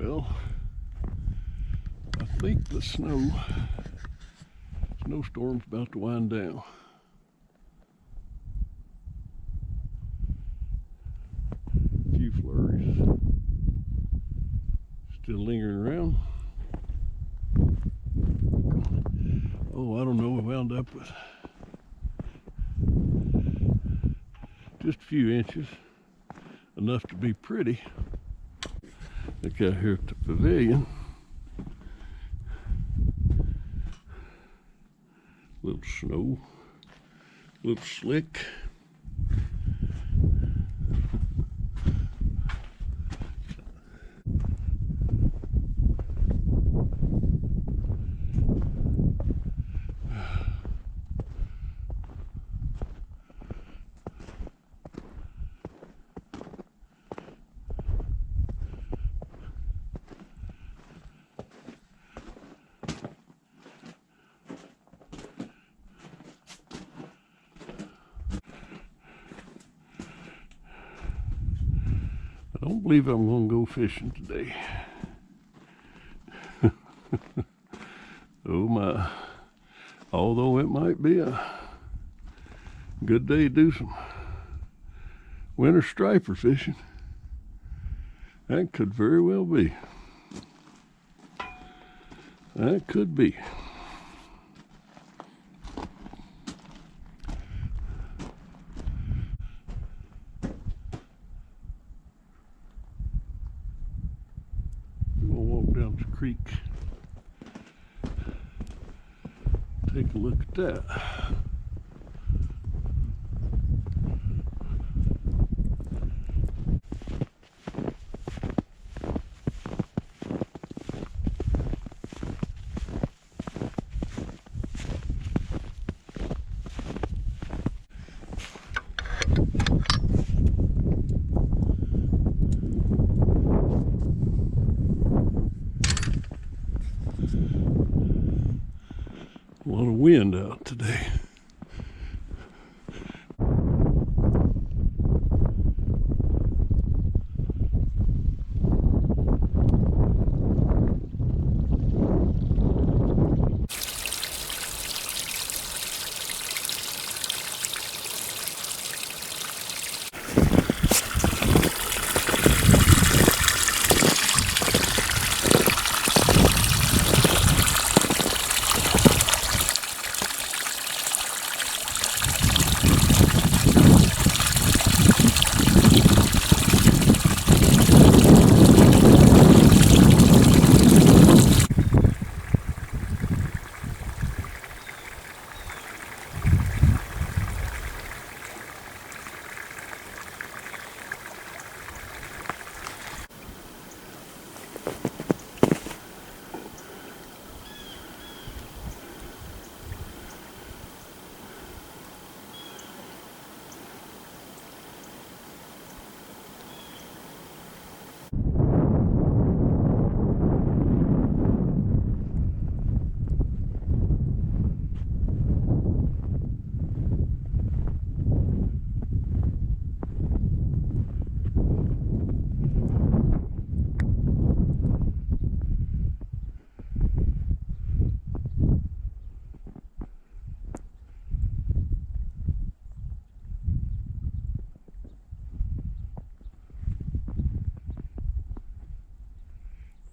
Well, I think the snowstorm's about to wind down. A few flurries still lingering around. Oh, I don't know, I wound up with just a few inches, enough to be pretty. Look out here at the pavilion. Little snow, little slick. I don't believe I'm going to go fishing today. Oh my. Although it might be a good day to do some winter striper fishing. That could very well be. That could be. We'll walk down the creek. Take a look at that. A lot of wind out today.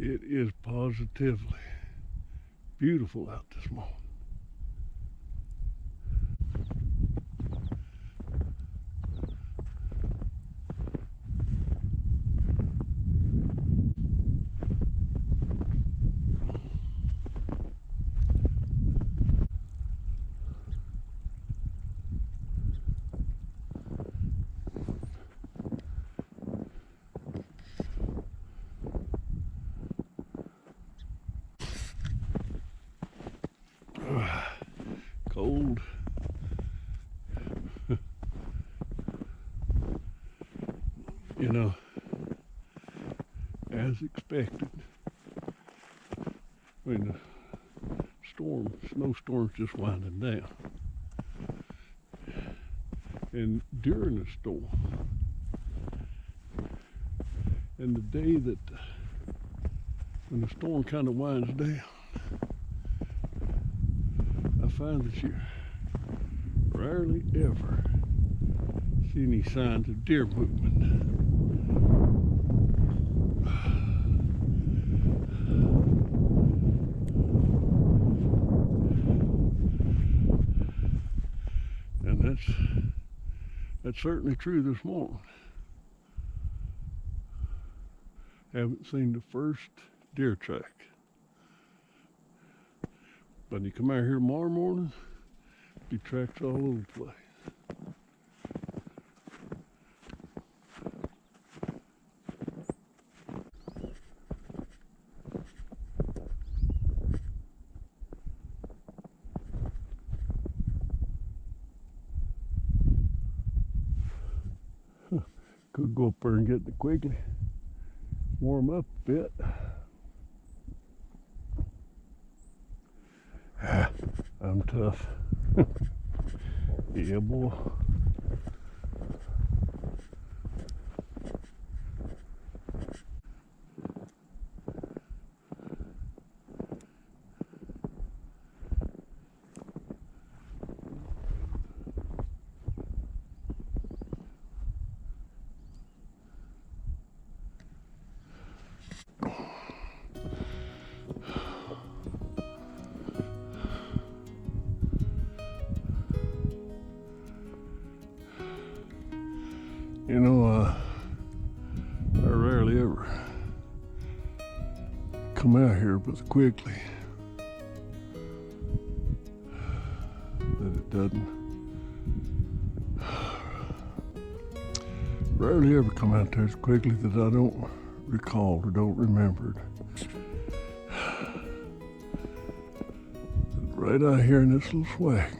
It is positively beautiful out this morning. Cold. You know, as expected, when the snowstorm's just winding down. And during the storm, and the day that when the storm kind of winds down, I find that you rarely ever see any signs of deer movement. And that's certainly true this morning. Haven't seen the first deer track. But you come out here tomorrow morning, be tracks all over the place. Could go up there and get the quickly, warm up a bit. I'm tough. Yeah, boy. You know, I rarely ever come out here but quickly that it doesn't. Rarely ever come out there as quickly that I don't recall or don't remember it. Right out here in this little swag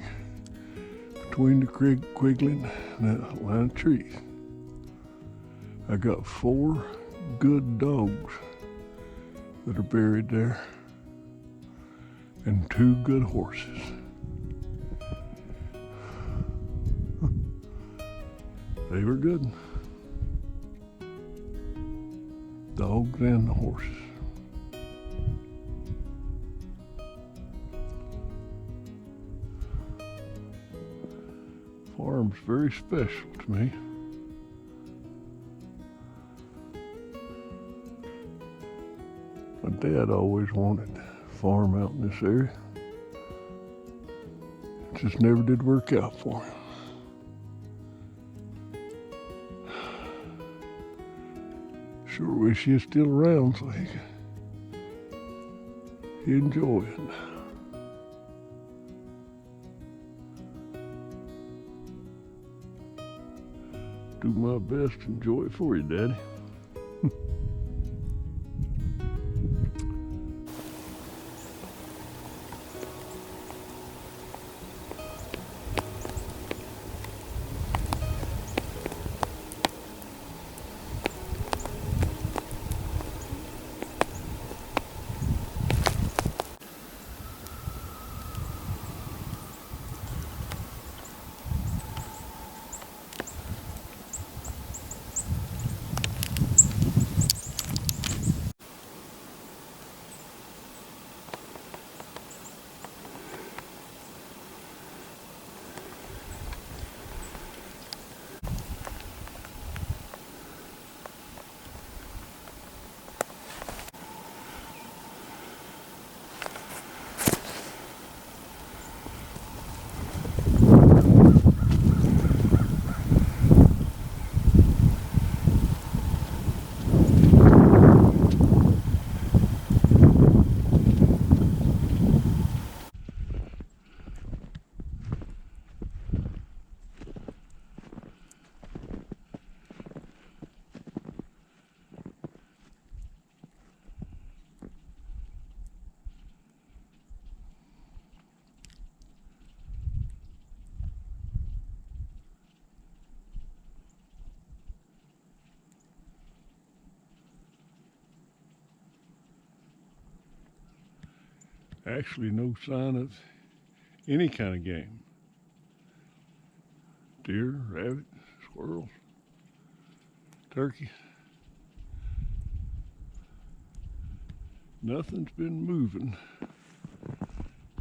between the creek quiggling and that line of trees, I got 4 good dogs that are buried there and 2 good horses. They were good. Dogs and the horses. Farm's very special to me. My dad always wanted a farm out in this area. It just never did work out for him. Sure wish he was still around so he'd enjoy it. Do my best to enjoy it for you, Daddy. Actually, no sign of any kind of game. Deer, rabbit, squirrels, turkey. Nothing's been moving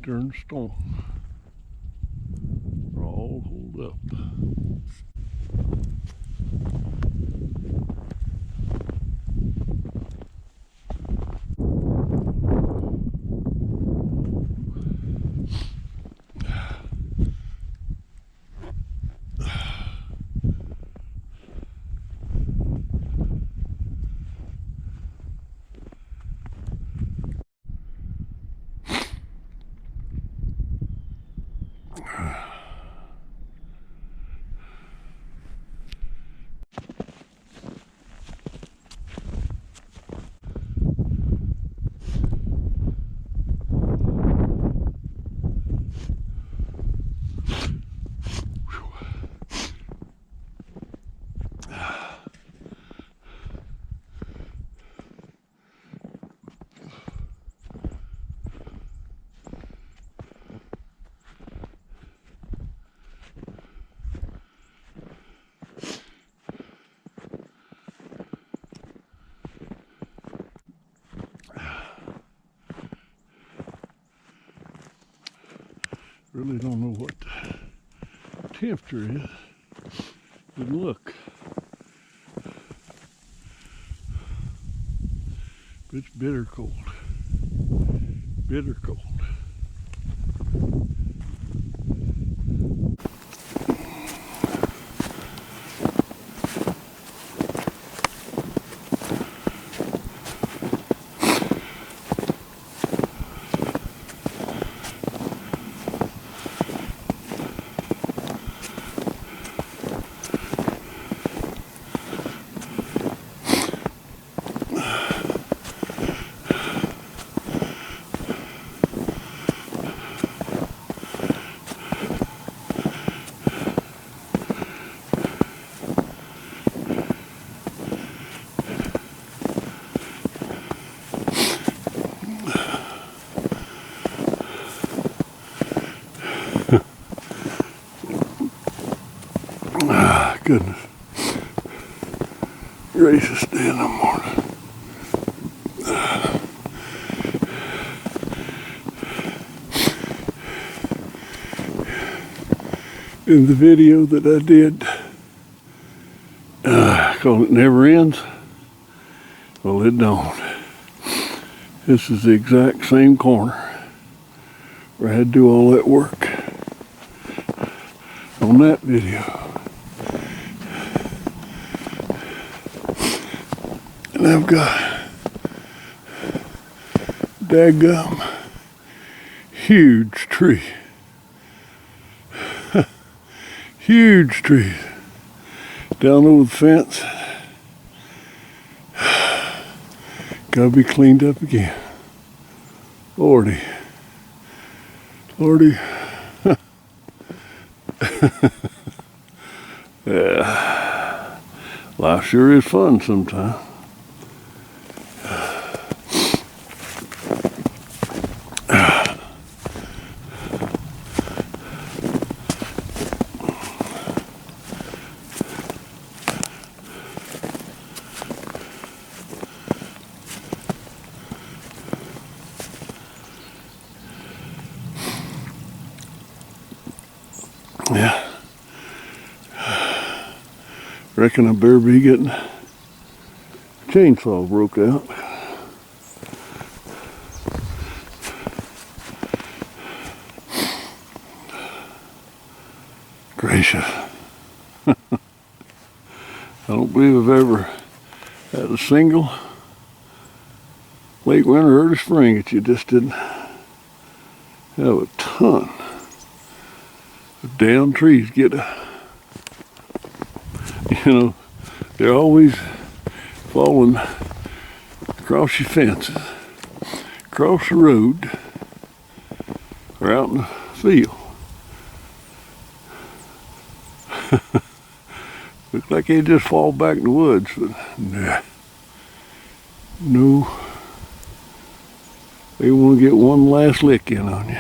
during the storm. They're all holed up. Really don't know what the temperature is. Didn't look. But it's bitter cold. Bitter cold. Ah, goodness gracious, day in the morning. In the video that I did, called It Never Ends, well, it don't. This is the exact same corner where I had to do all that work on that video. And I've got daggum huge tree. Huge trees down over the fence. Gotta be cleaned up again. Lordy. Lordy. Yeah. Life sure is fun sometimes. Yeah. Reckon I better be getting chainsaw broke out. Gracious. I don't believe I've ever had a single late winter, early spring that you just didn't have a ton of down trees get, they're always falling across your fences, across the road, or out in the field. Looks like they just fall back in the woods, but nah. No. They want to get one last lick in on you.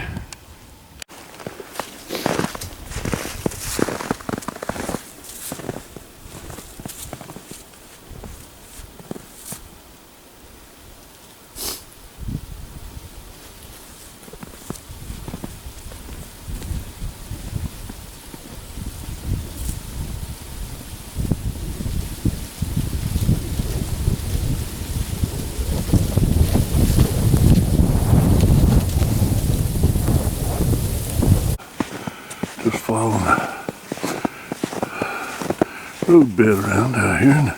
road bed around out here. And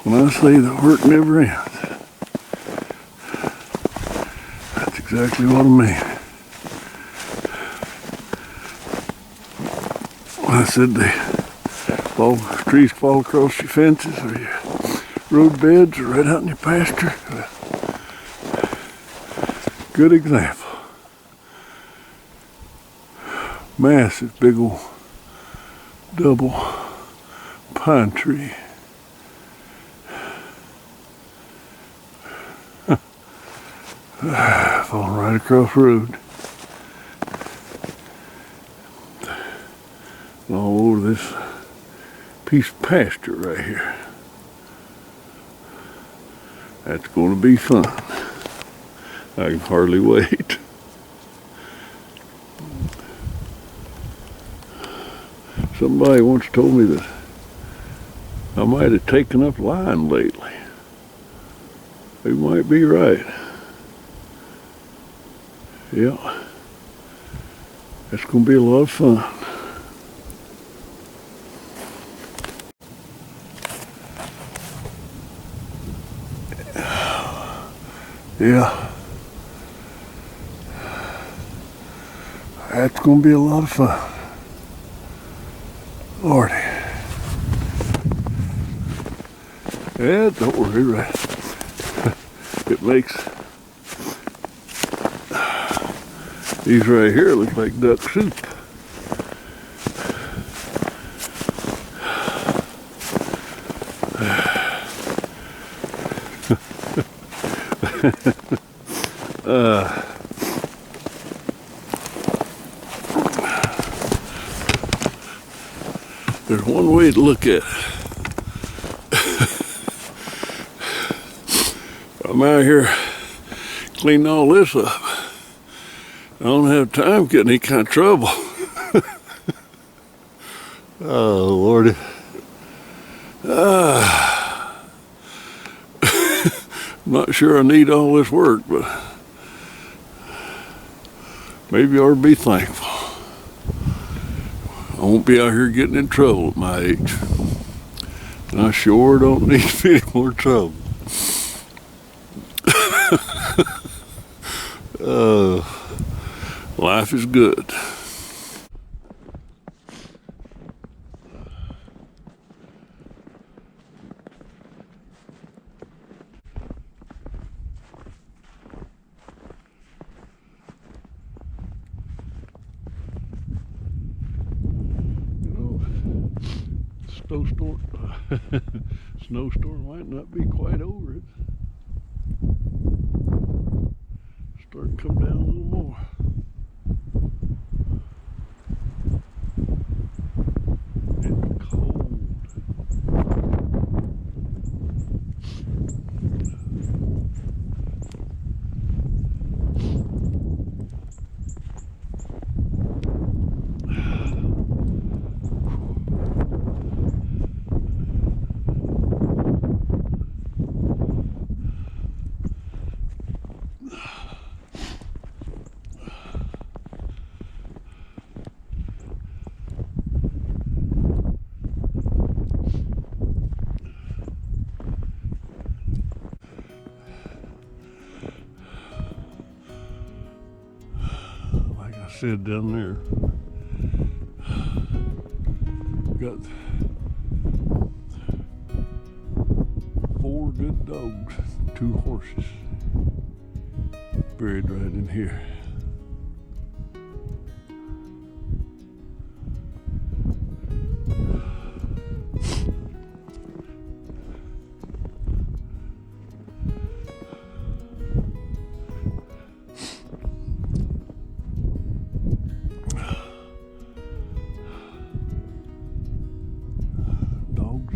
when I say the work never ends, that's exactly what I mean. When I said trees fall across your fences or your road beds or right out in your pasture, good example. Massive big old double pine tree. Falling right across the road. All over this piece of pasture right here. That's going to be fun. I can hardly wait. Somebody once told me that I might have taken up line lately. They might be right. Yeah. It's going to be a lot of fun. Yeah. That's going to be a lot of fun. Lordy. Yeah, don't worry, right. It makes these right here look like duck soup. There's one way to look at it. I'm out here cleaning all this up. I don't have time to get in any kind of trouble. Oh, Lordy. I'm not sure I need all this work, but maybe I ought to be thankful. I won't be out here getting in trouble at my age. And I sure don't need to be any more trouble. Life is good. Snowstorm might not be quite over it. Starting to come down a little more. It's cold. Said down there, got 4 good dogs, 2 horses buried right in here.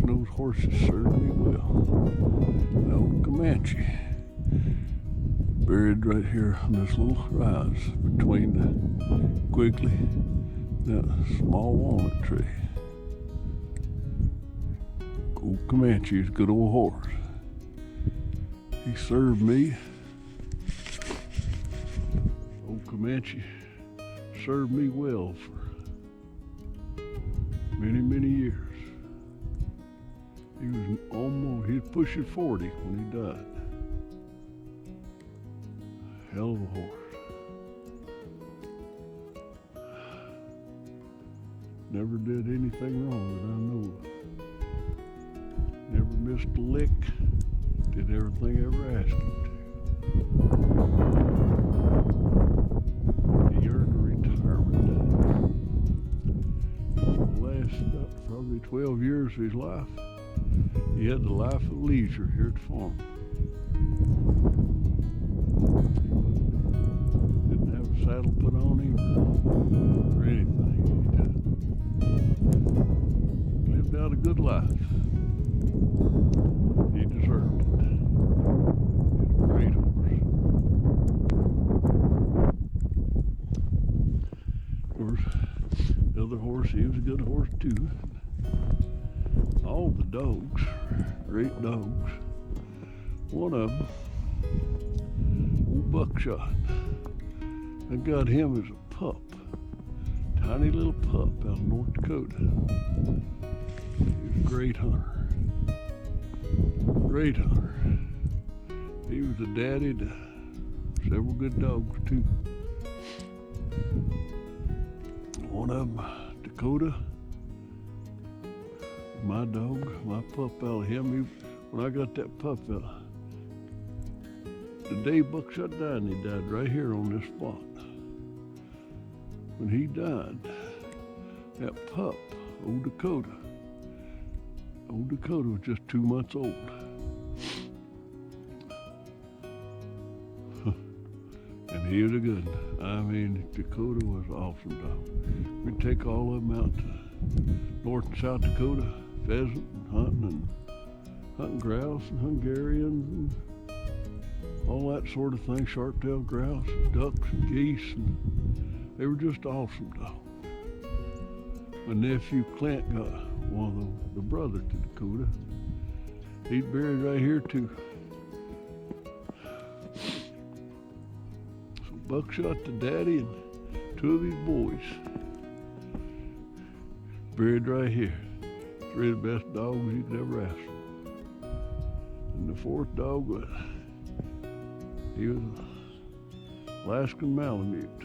Those horses certainly will. Old Comanche, buried right here on this little rise between the Quigley and that small walnut tree. Old Comanche is a good old horse. He served me. Old Comanche served me well for many, many years. He was pushing 40 when he died. Hell of a horse. Never did anything wrong that I know of. Never missed a lick. Did everything I ever asked him to. He earned a retirement. For the last probably 12 years of his life, he had the life of leisure here at the farm. He didn't have a saddle put on him or anything. He just lived out a good life. He deserved it. He's a great horse. Of course, the other horse, he was a good horse too. All the dogs, great dogs. One of them, old Buckshot. I got him as a pup, tiny little pup out of North Dakota. He was a great hunter. Great hunter. He was a daddy to several good dogs too. One of them, Dakota, my dog, my pup out of him. When I got that pup out, the day Buckshot died, and he died right here on this spot. When he died, that pup, old Dakota was just 2 months old. And he was a good one. I mean, Dakota was an awesome dog. We'd take all of them out to North and South Dakota, pheasant and hunting grouse and Hungarians and all that sort of thing, sharp-tailed grouse, ducks and geese, and they were just awesome dogs. My nephew Clint got one of the brother to Dakota. He's buried right here too. So Buckshot, the daddy, and 2 of his boys buried right here. 3 of the best dogs you could ever ask for. And the 4th dog he was an Alaskan Malamute.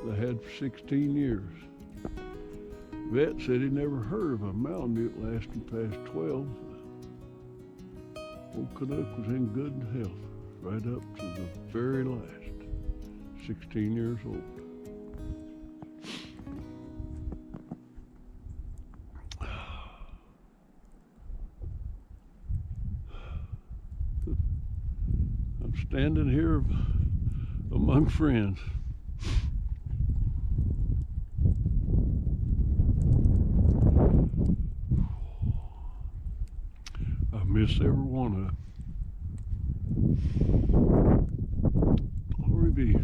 They had for 16 years. Vet said he never heard of a Malamute lasting past 12. Old Canuck was in good health right up to the very last, 16 years old. I'm standing here among friends. I miss every one of them. Glory be.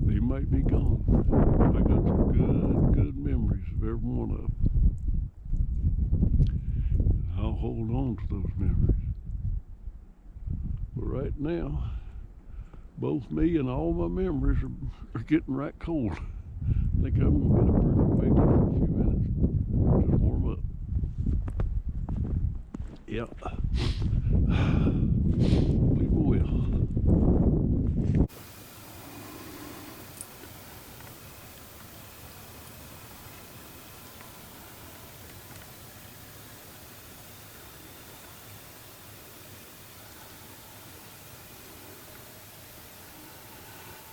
They might be gone. I got some good memories of every one of them. I'll hold on to those memories. But right now, both me and all my memories are getting right cold. I think I'm gonna get up here and wake up for a few minutes. Just warm up. Yep. We will.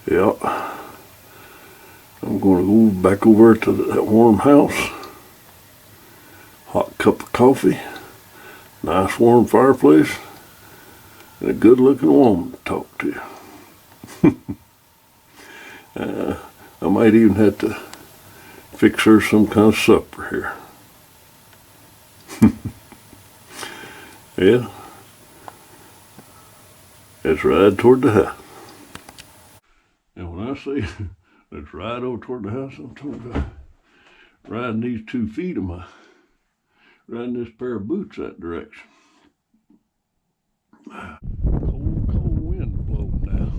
Yep. I'm going to go back over to that warm house. Hot cup of coffee, nice warm fireplace, and a good looking woman to talk to. I might even have to fix her some kind of supper here. Yeah. Let's ride toward the house. And when I say let's ride over toward the house, I'm talking about riding these 2 feet of mine, riding this pair of boots that direction. Cold wind blowing now.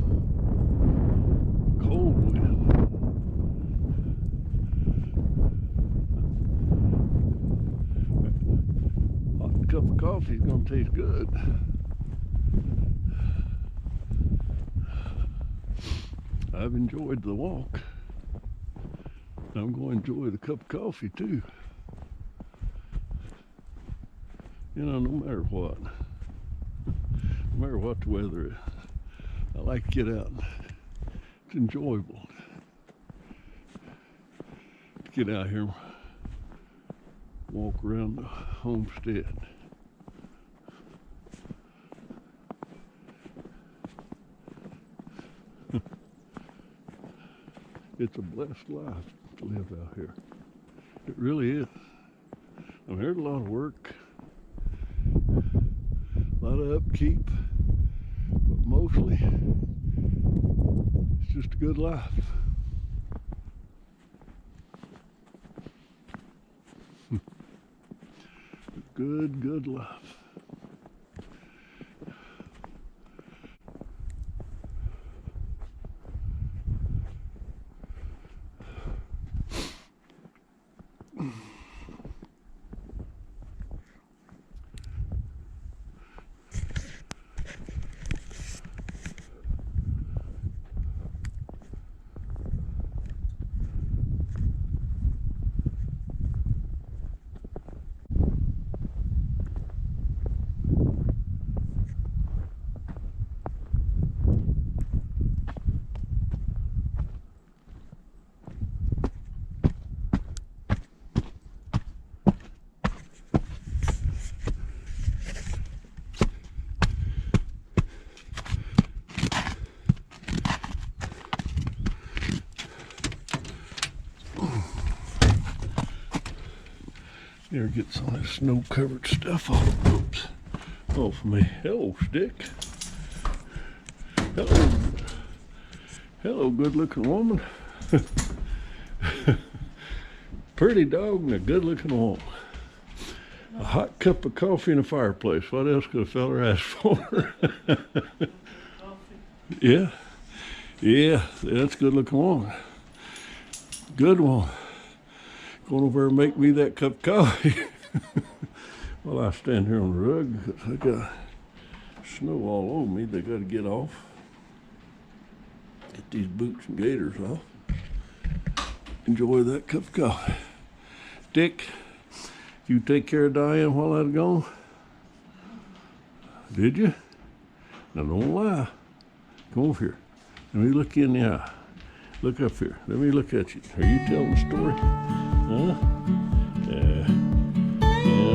coffee is going to taste good. I've enjoyed the walk. I'm going to enjoy the cup of coffee too. You know, no matter what the weather is, I like to get out. It's enjoyable to get out here and walk around the homestead. It's a blessed life to live out here. It really is. I mean, there's a lot of work, a lot of upkeep, but mostly it's just a good life. Good life. Here, get some of this snow-covered stuff off me. Hello, stick. Hello, good-looking woman. Pretty dog and a good-looking woman. A hot cup of coffee in a fireplace. What else could a fella ask for? Yeah, that's a good-looking woman. Good one. Going over there and make me that cup of coffee. Well, I stand here on the rug because I got snow all over me. They got to get off. Get these boots and gaiters off. Enjoy that cup of coffee. Dick, you take care of Diane while I was gone? Did you? Now don't lie. Come over here. Let me look you in the eye. Look up here. Let me look at you. Are you telling the story? Huh? Yeah, a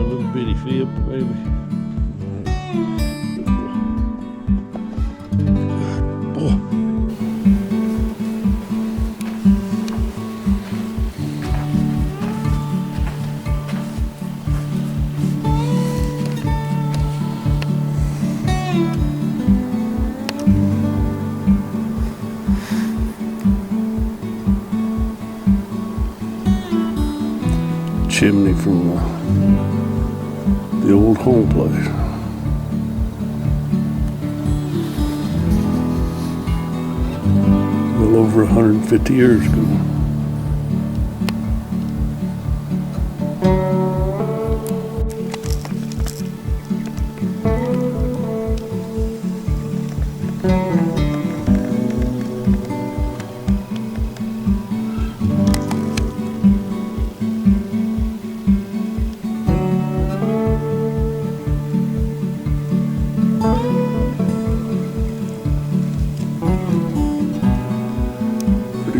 little bitty fib, baby. Good boy. Chimney from the old home place. Well over 150 years ago.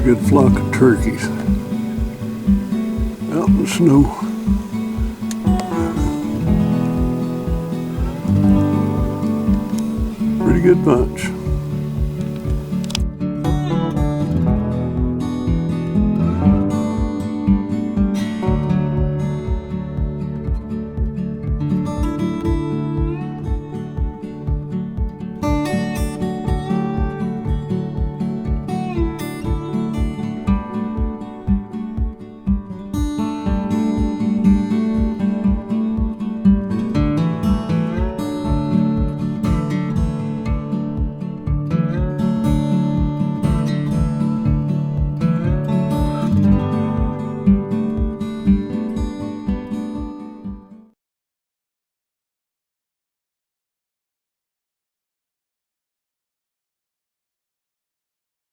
Good flock of turkeys out in the snow. Pretty good bunch.